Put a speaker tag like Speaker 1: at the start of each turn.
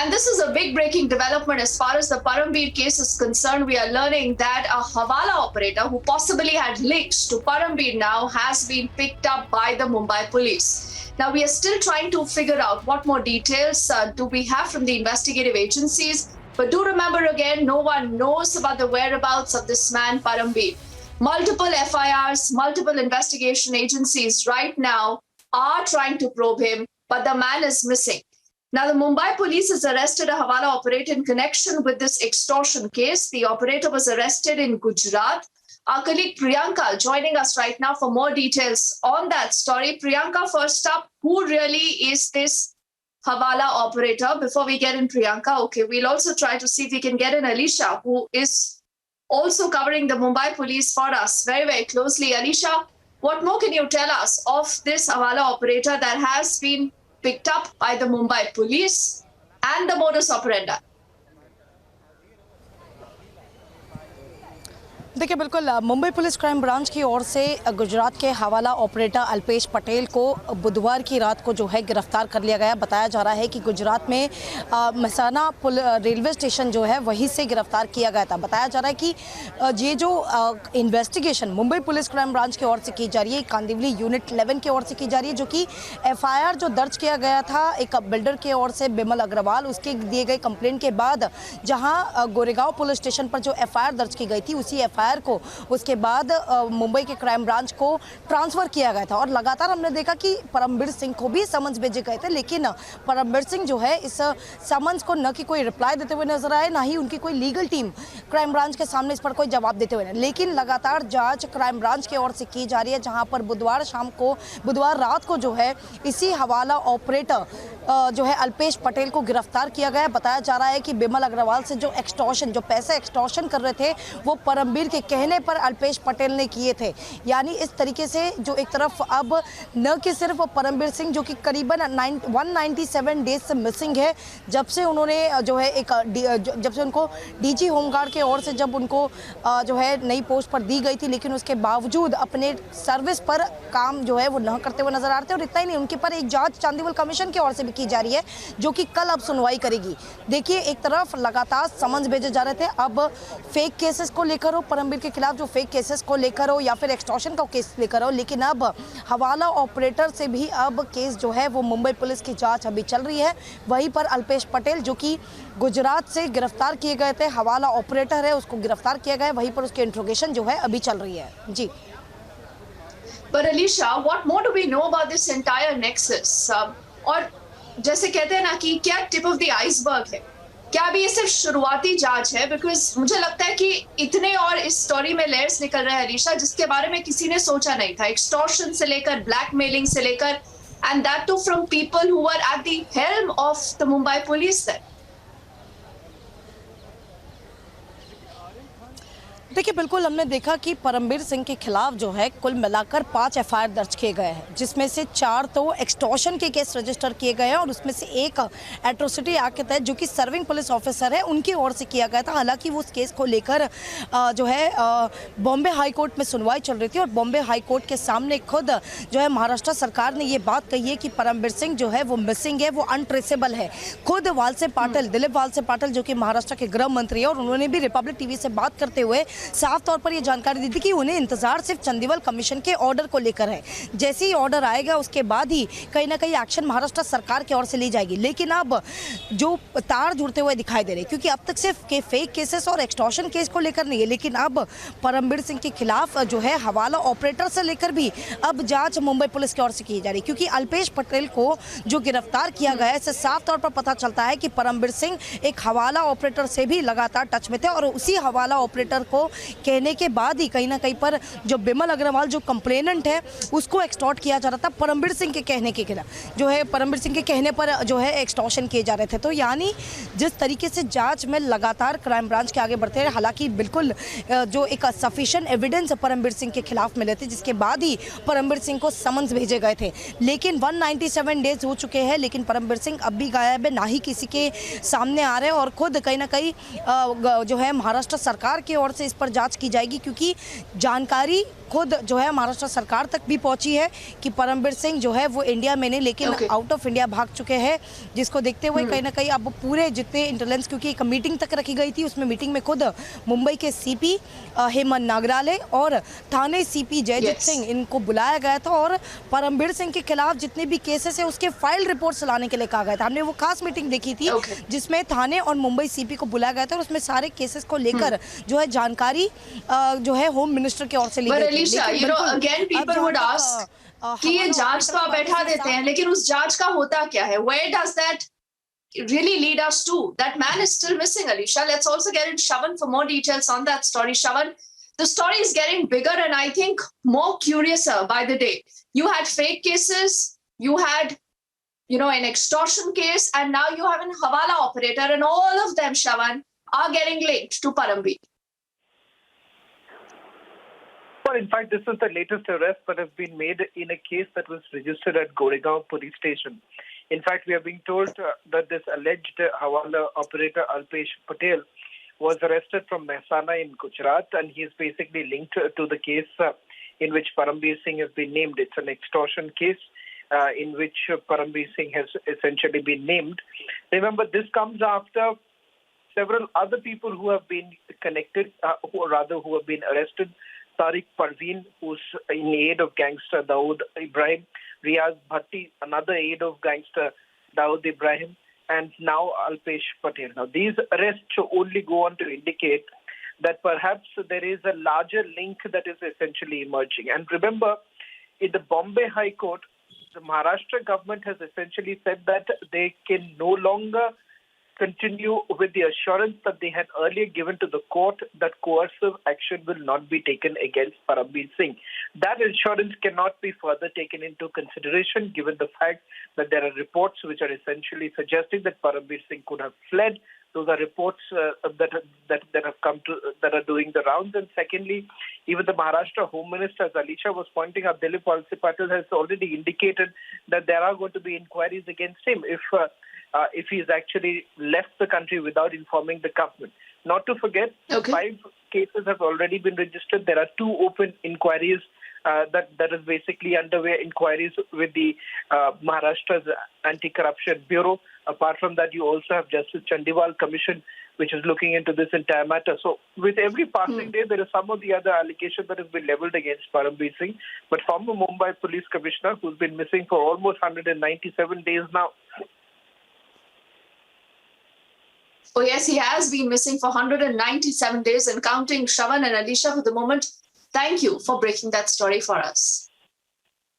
Speaker 1: And this is a big breaking development as far as the Parambir case is concerned. We are learning that a Hawala operator who possibly had links to Parambir now has been picked up by the Mumbai police. Now, we are still trying to figure out what more details do we have from the investigative agencies. But do remember again, no one knows about the whereabouts of this man, Parambir. Multiple FIRs, multiple investigation agencies right now are trying to probe him, but the man is missing. Now, the Mumbai police has arrested a Hawala operator in connection with this extortion case. The operator was arrested in Gujarat. Our colleague Priyanka joining us right now for more details on that story. Priyanka, first up, who really is this Hawala operator? Before we get in Priyanka, okay, we'll also try to see if we can get in Alisha, who is also covering the Mumbai police for us very, very closely. Alisha, what more can you tell us of this Hawala operator that has been picked up by the Mumbai police and the modus operandi?
Speaker 2: देखिए, बिल्कुल Mumbai police crime branch की ओर से गुजरात के हवाला operator Alpesh Patel को बुधवार की रात को जो है गिरफ्तार कर लिया गया। बताया जा रहा है कि गुजरात में महसाना रेलवे स्टेशन जो है वहीं से गिरफ्तार किया गया था। बताया जा रहा है कि ये जो investigation Mumbai police crime branch की ओर से की जा रही है, कांदिवली यूनिट 11 की ओर से की जा रही है, जो कि FIR जो दर्ज किया गया था एक बिल्डर की ओर से बिमल अग्रवाल, उसके दिए गए कंप्लेंट के बाद जहाँ गोरेगांव पुलिस स्टेशन पर जो FIR दर्ज की गई थी, उसी FIR को उसके बाद मुंबई के क्राइम ब्रांच को ट्रांसफर किया गया था। और लगातार हमने देखा कि परमबीर सिंह को भी समन्स भेजे गए थे, लेकिन परमबीर सिंह जो है इस समन्स को न कि कोई रिप्लाई देते हुए नजर आए, ना ही उनकी कोई लीगल टीम क्राइम ब्रांच के सामने इस पर कोई जवाब देते हुए। लेकिन लगातार जांच क्राइम ब्रांच की ओर से की जा रही है, जहां पर बुधवार रात को जो है इसी हवाला ऑपरेटर जो है अल्पेश पटेल को गिरफ्तार किया गया। बताया जा रहा है कि बिमल अग्रवाल से जो पैसे एक्सटॉर्शन कर रहे थे, वो परमबीर के कहने पर अल्पेश पटेल ने किए थे। यानी इस तरीके से जो एक तरफ अब न कि सिर्फ परमबीर सिंह, जो कि करीबन 197 डेज से मिसिंग है, जब से उन्होंने जो है जब से उनको DG होमगार्ड के ओर से जब उनको जो है नई पोस्ट पर दी गई थी, लेकिन उसके बावजूद अपने सर्विस पर काम जो है वो न करते हुए नजर आ रहे थे। और इतना ही नहीं, उनके पर एक जांच चांदीवल कमीशन की ओर से भी की जा रही है, जो कि कल अब सुनवाई करेगी। देखिए, एक तरफ लगातार समन्स भेजे जा रहे थे, अब फेक केसेस को लेकर हो, परमबीर के खिलाफ जो फेक केसेस को लेकर हो या फिर एक्सटॉर्शन का केस लेकर हो, लेकिन अब हवाला ऑपरेटर से भी अब केस जो है वो मुंबई पुलिस की जांच अभी चल रही है। वहीं पर अल्पेश पटेल, जो कि गुजरात से गिरफ्तार किए गए थे, हवाला ऑपरेटर है, उसको गिरफ्तार किया गया है, वहीं पर उसकी इंट्रोगेशन जो है अभी चल रही है। जी।
Speaker 1: But Alisha, what more do we know about this entire nexus? और जैसे कहते हैं ना कि क्या टिप ऑफ द आइसबर्ग है, क्या अभी ये सिर्फ शुरुआती जांच है? बिकॉज मुझे लगता है कि इतने और इस स्टोरी में लेयर्स निकल रहे हैं अलीशा, जिसके बारे में किसी ने सोचा नहीं था। एक्सटॉर्शन से लेकर ब्लैकमेलिंग से लेकर, and that too from people who were at the helm of the Mumbai police.
Speaker 2: देखिए, बिल्कुल हमने देखा कि परमबीर सिंह के खिलाफ जो है कुल मिलाकर 5 FIR दर्ज किए गए हैं, जिसमें से 4 तो एक्सटॉर्शन के केस रजिस्टर किए गए हैं और उसमें से एक एट्रोसिटी एक्ट के तहत, जो कि सर्विंग पुलिस ऑफिसर है, उनकी ओर से किया गया था। हालांकि वो उस केस को लेकर जो है बॉम्बे हाई कोर्ट में सुनवाई चल रही थी और बॉम्बे हाई कोर्ट के सामने खुद जो है महाराष्ट्र सरकार ने ये बात कही है कि परमबीर सिंह जो है वो मिसिंग है, वो अनट्रेसेबल है। खुद दिलीप वालसे पाटिल, जो कि महाराष्ट्र के गृह मंत्री है, और उन्होंने भी रिपब्लिक TV से बात करते हुए साफ तौर पर यह जानकारी दी थी कि उन्हें इंतजार सिर्फ चांदीवल कमीशन के ऑर्डर को लेकर है। जैसे ही ऑर्डर आएगा उसके बाद ही कहीं ना कहीं एक्शन महाराष्ट्र सरकार की ओर से ली जाएगी। लेकिन अब जो तार जुड़ते हुए दिखाई दे रहे, क्योंकि अब तक सिर्फ फेक केसेस और एक्सटॉर्शन केस को लेकर नहीं है, लेकिन अब परमबीर सिंह के खिलाफ जो है हवाला ऑपरेटर से लेकर भी अब जांच मुंबई पुलिस की ओर से की जा रही है। क्योंकि अल्पेश पटेल को जो गिरफ्तार किया गया है, इससे साफ तौर पर पता चलता है कि परमबीर सिंह एक हवाला ऑपरेटर से भी लगातार टच में थे और उसी हवाला ऑपरेटर को कहने के बाद ही कहीं ना कहीं पर जो बिमल अग्रवाल जो कंप्लेनेंट है उसको एक्सटॉर्ट किया जा रहा था। परमबीर सिंह के कहने के खिलाफ जो है, परमबीर सिंह के कहने पर जो है एक्सटॉर्शन किए जा रहे थे। तो यानी जिस तरीके से जांच में लगातार क्राइम ब्रांच के आगे बढ़ते हैं, हालांकि बिल्कुल जो एक सफिशिएंट एविडेंस परमबीर सिंह के खिलाफ मिले थे, जिसके बाद ही परमबीर सिंह को समन्स भेजे गए थे। लेकिन 197 डेज हो चुके हैं, लेकिन परमबीर सिंह अब भी गायब है, ना ही किसी के सामने आ रहे हैं। और खुद कहीं ना कहीं जो है महाराष्ट्र सरकार की ओर से इस पर जांच की जाएगी, क्योंकि जानकारी खुद जो है महाराष्ट्र सरकार तक भी पहुंची है कि परमबीर सिंह जो है वो इंडिया में नहीं लेकिन
Speaker 1: Okay.
Speaker 2: आउट ऑफ इंडिया भाग चुके हैं, जिसको देखते हुए कहीं ना कहीं अब पूरे जितने इंटेलिजेंस, क्योंकि एक मीटिंग तक रखी गई थी, उसमें मीटिंग में खुद मुंबई के सीपी हेमंत नागराले और थाने सीपी जयजीत
Speaker 1: Yes.
Speaker 2: सिंह इनको बुलाया गया था और परमबीर सिंह के खिलाफ जितने भी केसेस है उसके फाइल रिपोर्ट्स लाने के लिए कहा गया था। हमने वो खास मीटिंग देखी थी
Speaker 1: Okay.
Speaker 2: जिसमें थाने और मुंबई सीपी को बुलाया गया था और उसमें सारे केसेस को लेकर जो है जानकारी जो है होम मिनिस्टर की ओर से ली
Speaker 1: But
Speaker 2: गई थी।
Speaker 1: Alicia,
Speaker 2: लेकिन
Speaker 1: you know,
Speaker 2: बिल्कुल,
Speaker 1: again
Speaker 2: अब
Speaker 1: people
Speaker 2: जहाँ
Speaker 1: would
Speaker 2: तक,
Speaker 1: ask कि ये
Speaker 2: हवाला
Speaker 1: जांच तो
Speaker 2: ऑपरेटर
Speaker 1: आप
Speaker 2: के
Speaker 1: बैठा
Speaker 2: हवाले से
Speaker 1: देते हैं, लेकिन उस जांच का होता क्या है? Where does that really lead us to? That man is still missing, Alicia. Let's also get in Shavan for more details on that story. Shavan, the story is getting bigger and I think more curiouser by the day. You had fake cases, you had, you know, an extortion case, and now you have an Hawala operator, and all of them, Shavan, are getting linked to Paramveer.
Speaker 3: Well, in fact, this is the latest arrest that has been made in a case that was registered at Goregaon police station. In fact, we are being told that this alleged Hawala operator Alpesh Patel was arrested from Mehsana in Gujarat, and he is basically linked to the case in which Parambir Singh has been named. It's an extortion case in which Parambir Singh has essentially been named. Remember, this comes after several other people who have been connected, who have been arrested. Tariq Parveen, who's in aid of gangster Dawood Ibrahim, Riaz Bhatti, another aid of gangster Dawood Ibrahim, and now Alpesh Patel. Now, these arrests only go on to indicate that perhaps there is a larger link that is essentially emerging. And remember, in the Bombay High Court, the Maharashtra government has essentially said that they can no longer continue with the assurance that they had earlier given to the court that coercive action will not be taken against Parambir Singh. That assurance cannot be further taken into consideration given the fact that there are reports which are essentially suggesting that Parambir Singh could have fled. Those are reports that have come to that are doing the rounds. And secondly, even the Maharashtra Home Minister, as Alisha was pointing out, Dilip Walse Patel has already indicated that there are going to be inquiries against him if he's actually left the country without informing the government. Not to forget, 5 cases have already been registered. There are 2 open inquiries that is basically underway, inquiries with the Maharashtra's Anti-Corruption Bureau. Apart from that, you also have Justice Chandiwal Commission, which is looking into this entire matter. So with every passing day, there is some of the other allegations that have been leveled against Parambir Singh. But former Mumbai Police Commissioner, who's been missing for almost 197 days now.
Speaker 1: Oh, yes, he has been missing for 197 days and counting. Shavan and Alisha, for the moment, thank you for breaking that story for us.